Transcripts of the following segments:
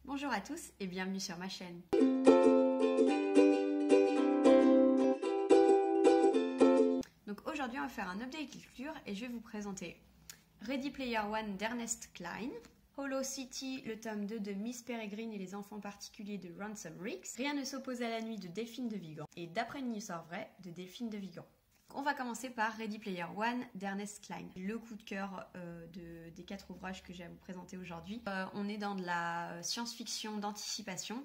Bonjour à tous et bienvenue sur ma chaîne. Donc aujourd'hui on va faire un update lecture et je vais vous présenter Ready Player One d'Ernest Cline, Hollow City, le tome 2 de Miss Peregrine et les enfants particuliers de Ransom Riggs, Rien ne s'oppose à la nuit de Delphine de Vigan et D'après une histoire vraie de Delphine de Vigan. On va commencer par Ready Player One d'Ernest Cline, le coup de cœur des 4 ouvrages que j'ai à vous présenter aujourd'hui. On est dans de la science-fiction d'anticipation.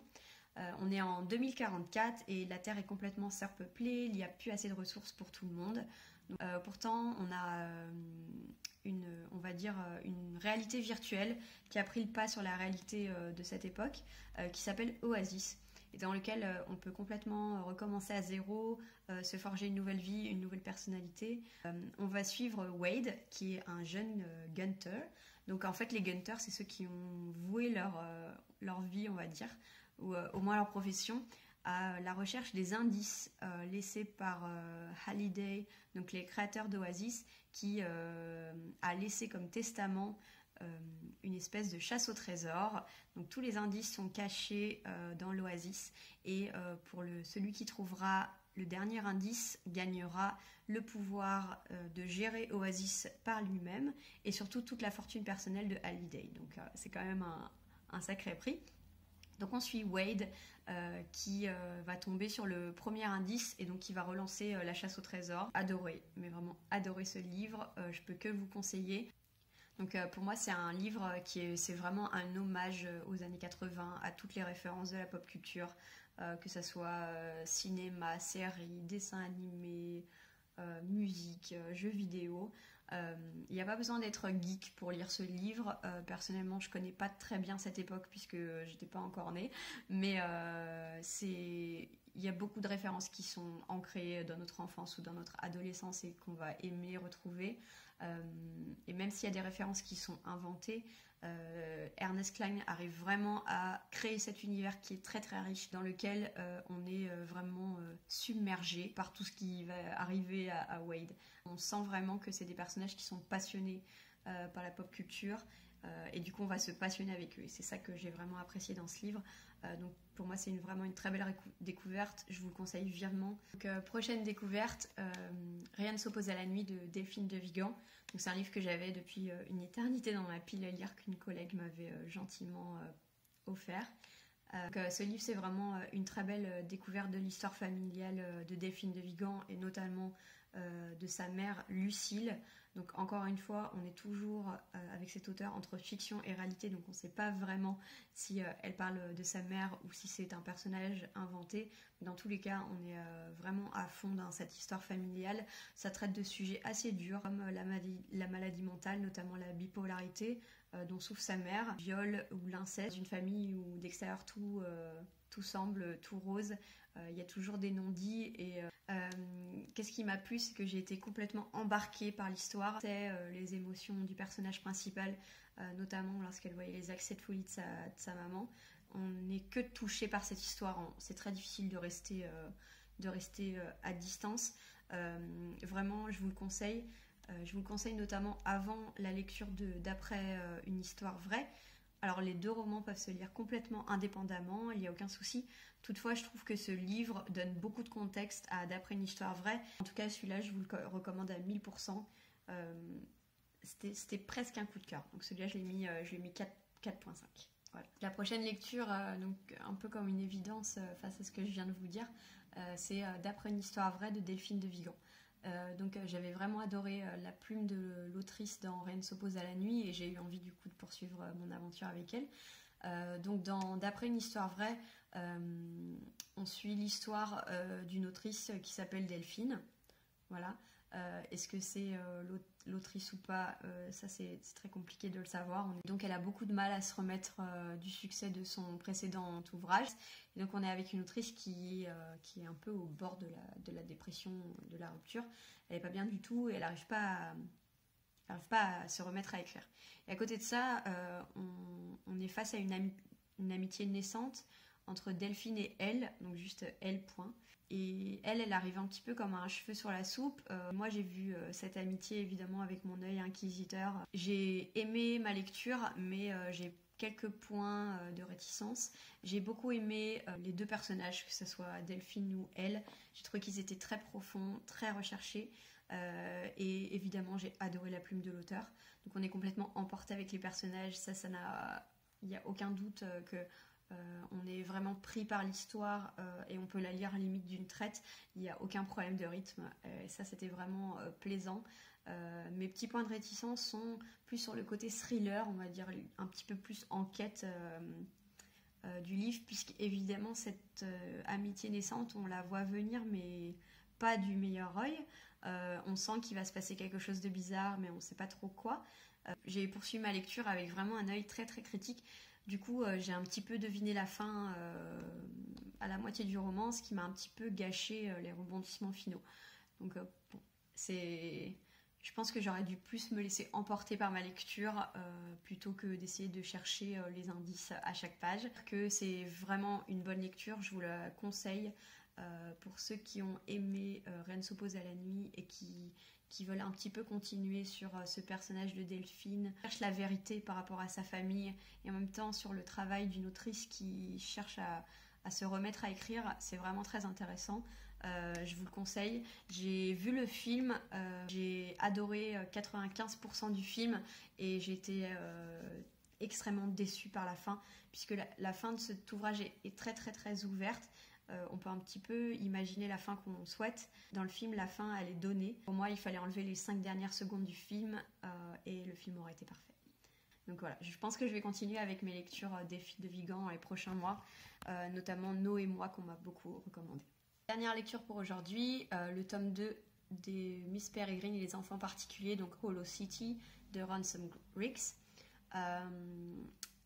On est en 2044 et la Terre est complètement surpeuplée, il n'y a plus assez de ressources pour tout le monde. Donc, pourtant, on a on va dire une réalité virtuelle qui a pris le pas sur la réalité de cette époque, qui s'appelle Oasis, et dans lequel on peut complètement recommencer à zéro, se forger une nouvelle vie, une nouvelle personnalité. On va suivre Wade, qui est un jeune gunter. Donc en fait, les gunters, c'est ceux qui ont voué leur vie, on va dire, ou au moins leur profession, à la recherche des indices laissés par Halliday, donc les créateurs d'Oasis, qui a laissé comme testament une espèce de chasse au trésor. Donc tous les indices sont cachés dans l'Oasis et celui qui trouvera le dernier indice gagnera le pouvoir de gérer Oasis par lui-même et surtout toute la fortune personnelle de Halliday. Donc c'est quand même un sacré prix. Donc on suit Wade qui va tomber sur le premier indice et donc qui va relancer la chasse au trésor. Adoré, mais vraiment adoré ce livre, je peux que vous conseiller. Donc pour moi c'est un livre c'est vraiment un hommage aux années 80, à toutes les références de la pop culture, que ce soit cinéma, séries, dessins animés, musique, jeux vidéo. Il n'y a pas besoin d'être geek pour lire ce livre. Personnellement, je connais pas très bien cette époque puisque j'étais pas encore née, mais il y a beaucoup de références qui sont ancrées dans notre enfance ou dans notre adolescence et qu'on va aimer retrouver. Et même s'il y a des références qui sont inventées, Ernest Cline arrive vraiment à créer cet univers qui est très très riche, dans lequel on est vraiment submergé par tout ce qui va arriver à Wade. On sent vraiment que c'est des personnages qui sont passionnés par la pop culture, et du coup on va se passionner avec eux, et c'est ça que j'ai vraiment apprécié dans ce livre. Donc pour moi c'est vraiment une très belle découverte, je vous le conseille vivement. Donc, prochaine découverte, Rien ne s'oppose à la nuit de Delphine de Vigan. Donc c'est un livre que j'avais depuis une éternité dans ma pile à lire, qu'une collègue m'avait gentiment offert. Ce livre c'est vraiment une très belle découverte de l'histoire familiale de Delphine de Vigan et notamment de sa mère Lucille. Donc encore une fois on est toujours avec cet auteur entre fiction et réalité, donc on ne sait pas vraiment si elle parle de sa mère ou si c'est un personnage inventé. Dans tous les cas on est vraiment à fond dans cette histoire familiale. Ça traite de sujets assez durs comme la maladie mentale, notamment la bipolarité dont souffre sa mère, viol ou l'inceste, d'une famille où d'extérieur tout semble tout rose. Il y a toujours des non-dits et qu'est-ce qui m'a plu, c'est que j'ai été complètement embarquée par l'histoire. C'est les émotions du personnage principal, notamment lorsqu'elle voyait les accès de folie de sa maman. On n'est que touché par cette histoire, c'est très difficile de rester à distance. Vraiment je vous le conseille. Je vous le conseille notamment avant la lecture d'après une histoire vraie. Alors les deux romans peuvent se lire complètement indépendamment, il n'y a aucun souci. Toutefois, je trouve que ce livre donne beaucoup de contexte à D'après une histoire vraie. En tout cas, celui-là, je vous le recommande à 1000%. C'était presque un coup de cœur. Donc celui-là, je l'ai mis 4.5. Voilà. La prochaine lecture, donc un peu comme une évidence face à ce que je viens de vous dire, c'est D'après une histoire vraie de Delphine de Vigan. Donc j'avais vraiment adoré la plume de l'autrice dans Rien ne s'oppose à la nuit et j'ai eu envie du coup de poursuivre mon aventure avec elle. Donc D'après une histoire vraie, on suit l'histoire d'une autrice qui s'appelle Delphine. Voilà. Est-ce que c'est l'autrice ou pas, ça c'est très compliqué de le savoir. Donc elle a beaucoup de mal à se remettre du succès de son précédent ouvrage. Et donc on est avec une autrice qui est un peu au bord de la dépression, de la rupture. Elle n'est pas bien du tout et elle n'arrive pas à se remettre à écrire. Et à côté de ça, on est face à une amitié naissante entre Delphine et elle, donc juste elle, point. Et elle arrive un petit peu comme un cheveu sur la soupe. Moi, j'ai vu cette amitié, évidemment, avec mon œil inquisiteur. J'ai aimé ma lecture, mais j'ai quelques points de réticence. J'ai beaucoup aimé les deux personnages, que ce soit Delphine ou elle. J'ai trouvé qu'ils étaient très profonds, très recherchés. Et évidemment, j'ai adoré la plume de l'auteur. Donc on est complètement emporté avec les personnages. Il n'y a aucun doute que on est vraiment pris par l'histoire et on peut la lire à la limite d'une traite. Il n'y a aucun problème de rythme. Et ça, c'était vraiment plaisant. Mes petits points de réticence sont plus sur le côté thriller, on va dire un petit peu plus enquête du livre, puisqu'évidemment cette amitié naissante, on la voit venir, mais pas du meilleur œil. On sent qu'il va se passer quelque chose de bizarre, mais on ne sait pas trop quoi. J'ai poursuivi ma lecture avec vraiment un œil très très critique. Du coup, j'ai un petit peu deviné la fin à la moitié du roman, ce qui m'a un petit peu gâché les rebondissements finaux. Donc, bon, je pense que j'aurais dû plus me laisser emporter par ma lecture plutôt que d'essayer de chercher les indices à chaque page. Que c'est vraiment une bonne lecture, je vous la conseille pour ceux qui ont aimé Rien ne s'oppose à la nuit et qui veulent un petit peu continuer sur ce personnage de Delphine, cherche la vérité par rapport à sa famille et en même temps sur le travail d'une autrice qui cherche à se remettre à écrire. C'est vraiment très intéressant. Je vous le conseille. J'ai vu le film, j'ai adoré 95% du film et j'ai été extrêmement déçue par la fin, puisque la fin de cet ouvrage est très très très ouverte. On peut un petit peu imaginer la fin qu'on souhaite. Dans le film, la fin, elle est donnée. Pour moi, il fallait enlever les 5 dernières secondes du film et le film aurait été parfait. Donc voilà, je pense que je vais continuer avec mes lectures des filles de Vigan dans les prochains mois, notamment No et moi, qu'on m'a beaucoup recommandé. Dernière lecture pour aujourd'hui, le tome 2 des Miss Peregrine et les enfants particuliers, donc Hollow City de Ransom Riggs.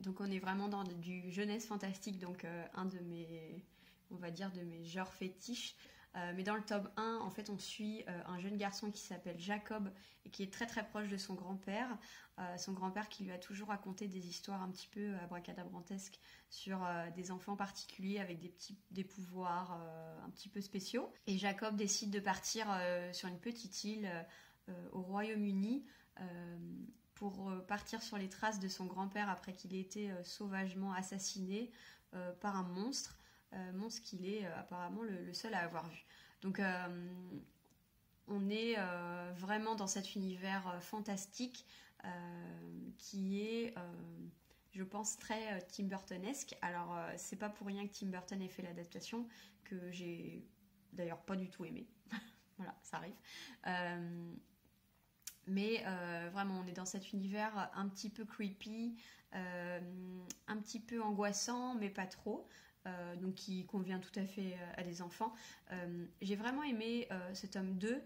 Donc on est vraiment dans du jeunesse fantastique, donc un de mes... on va dire de mes genres fétiches. Mais dans le tome 1, en fait, on suit un jeune garçon qui s'appelle Jacob et qui est très très proche de son grand-père. Son grand-père qui lui a toujours raconté des histoires un petit peu abracadabrantesques sur des enfants particuliers avec des pouvoirs un petit peu spéciaux. Et Jacob décide de partir sur une petite île au Royaume-Uni pour partir sur les traces de son grand-père après qu'il ait été sauvagement assassiné par un monstre. Monstre qu'il est apparemment le seul à avoir vu. Donc on est vraiment dans cet univers fantastique qui est, je pense, très Tim Burtonesque. Alors c'est pas pour rien que Tim Burton ait fait l'adaptation, que j'ai d'ailleurs pas du tout aimé. Voilà, ça arrive. Mais vraiment, on est dans cet univers un petit peu creepy, un petit peu angoissant, mais pas trop. Donc qui convient tout à fait à des enfants. J'ai vraiment aimé ce tome 2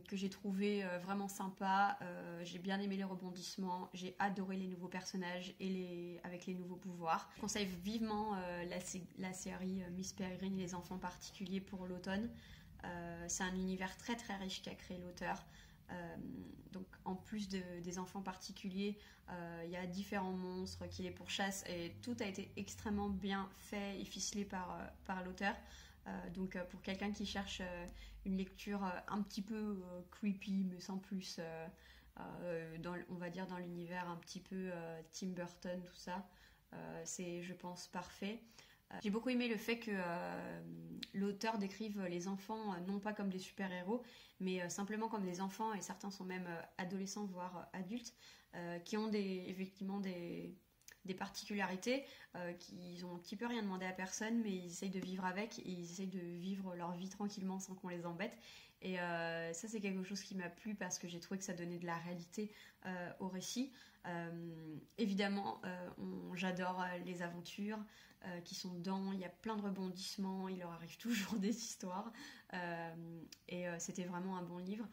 que j'ai trouvé vraiment sympa. J'ai bien aimé les rebondissements, j'ai adoré les nouveaux personnages et avec les nouveaux pouvoirs. Je conseille vivement la série Miss Peregrine et les enfants particuliers pour l'automne. C'est un univers très très riche qu'a créé l'auteur. Donc en plus des enfants particuliers, il y a différents monstres qui les pourchassent et tout a été extrêmement bien fait et ficelé par l'auteur. Donc pour quelqu'un qui cherche une lecture un petit peu creepy mais sans plus, on va dire dans l'univers un petit peu Tim Burton, tout ça, c'est je pense parfait. J'ai beaucoup aimé le fait que l'auteur décrive les enfants non pas comme des super-héros, mais simplement comme des enfants, et certains sont même adolescents, voire adultes, qui ont effectivement des particularités, qui ont un petit peu rien demandé à personne, mais ils essayent de vivre avec, et ils essayent de vivre leur vie tranquillement sans qu'on les embête. Et ça, c'est quelque chose qui m'a plu parce que j'ai trouvé que ça donnait de la réalité au récit. Évidemment, j'adore les aventures qui sont dedans, il y a plein de rebondissements, il leur arrive toujours des histoires et c'était vraiment un bon livre.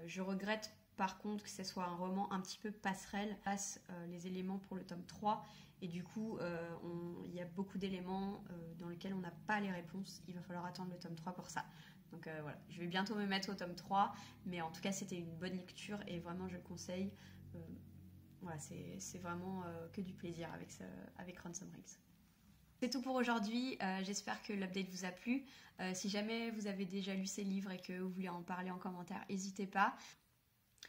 Je regrette par contre que ce soit un roman un petit peu passerelle, passe les éléments pour le tome 3 et du coup il y a beaucoup d'éléments dans lesquels on n'a pas les réponses, il va falloir attendre le tome 3 pour ça. Donc voilà, je vais bientôt me mettre au tome 3, mais en tout cas c'était une bonne lecture et vraiment je le conseille. Voilà, c'est vraiment que du plaisir avec Ransom Riggs. C'est tout pour aujourd'hui, j'espère que l'update vous a plu. Si jamais vous avez déjà lu ces livres et que vous voulez en parler en commentaire, n'hésitez pas.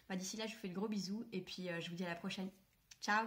D'ici là, je vous fais de gros bisous et puis je vous dis à la prochaine. Ciao!